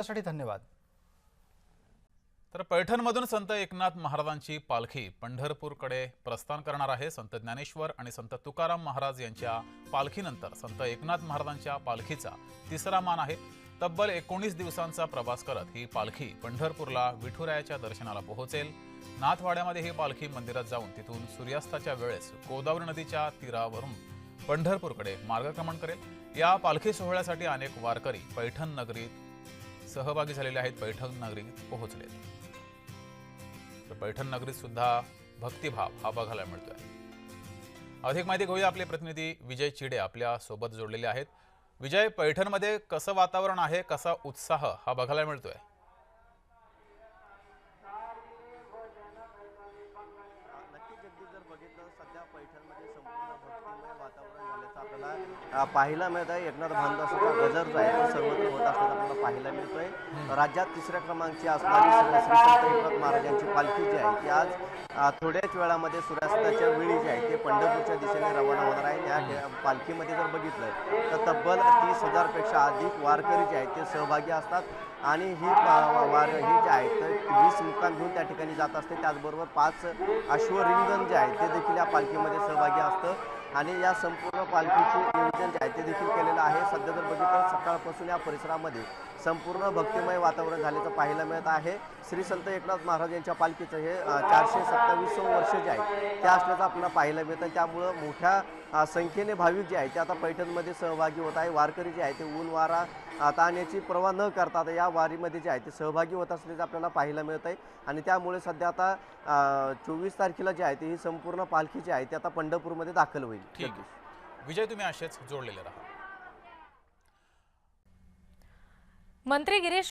साठी धन्यवाद। तर पैठणमधून संत एकनाथ महाराजांची पालखी पंढरपूरकडे प्रस्थान करणार आहे। संत ज्ञानेश्वर आणि संत तुकाराम महाराज यांच्या पालखीनंतर संत एकनाथ महाराजांच्या पालखीचा तिसरा मान आहे। तब्बल 19 दिवसांचा प्रवास करत ही पालखी पंढरपूरला विठुरायाच्या दर्शनाला पोहोचेल। नाथवाड्यामध्ये ही पालखी मंदिरात जाऊन तिथून सूर्यास्ताच्या वेळेस गोदावरी नदीच्या तीरावरून पंढरपूरकडे मार्गक्रमण करेल। या पालखी सोहळ्यासाठी अनेक वारकरी पैठण नगरीत सहभागी झालेले आहेत, पैठण नगरीत पोहोचले। तर पैठण नगरीत सुद्धा भक्तिभाव हा बघायला मिळतोय। अधिक माहिती घेऊया, आपले प्रतिनिधी विजय चिडे आपल्या सोबत जोडलेले आहेत। विजय, पैठणमध्ये कसं वातावरण आहे, कसा उत्साह हा बघायला मिळतोय? नक्की जगदीश, जर बघितलं सध्या पैठणमध्ये संपूर्ण भक्तिमय वातावरण झाल्याचं आपल्याला पाहायला मिळत आहे। एकनाथ महाराजांचा गजर जो आहे तो सर्वत्र होत असल्याचं आपल्याला पाहायला मिळतोय। राज्यात तिसऱ्या क्रमांकाची असणारी श्री संत एकनाथ महाराजांची पालखी जी आहे ती आज थोड्याच वेळामध्ये सूर्यास्ताच्या वेळी जी आहे ते पंढरपूरच्या दिशेने रवाना होणार आहे। या पालखीमध्ये जर बघितलं तर तब्बल 30,000 पेक्षा अधिक वारकरी जे आहेत ते सहभागी असतात आणि ही जी आहेत तर 20 मुक्काम घेऊन त्या ठिकाणी जात असते। त्याचबरोबर 5 अश्वरिंगण जे आहे ते देखील या पालखीमध्ये सहभागी असतं आणि या संपूर्ण पालखीचे नियोजन जे आहे ते देखील केलेलं आहे। सध्या जर बघितलं सकाळपासून या परिसरामध्ये संपूर्ण भक्तिमय वातावरण झाल्याचं पाहायला मिळत आहे। श्री संत एकनाथ महाराज यांच्या पालखीचं हे 427 वर्ष जे आहे ते असल्याचं आपल्याला पाहायला मिळतं। त्यामुळं मोठ्या संख्येने भाविक जे आहेत ते आता पैठणमध्ये सहभागी होत आहे। वारकरी जे आहे ते ऊन वारा ताण्याची पर्वा न करता या वारीमध्ये जे आहे ते सहभागी होत असल्याचं आपल्याला पाहायला मिळत आहे आणि त्यामुळे सध्या आता 24 तारखेला जे आहे ते ही संपूर्ण पालखी जी आहे ती आता पंढरपूरमध्ये दाखल होईल। ठीक आहे विजय, तुम्ही असेच जोडलेले राहा। मंत्री गिरीश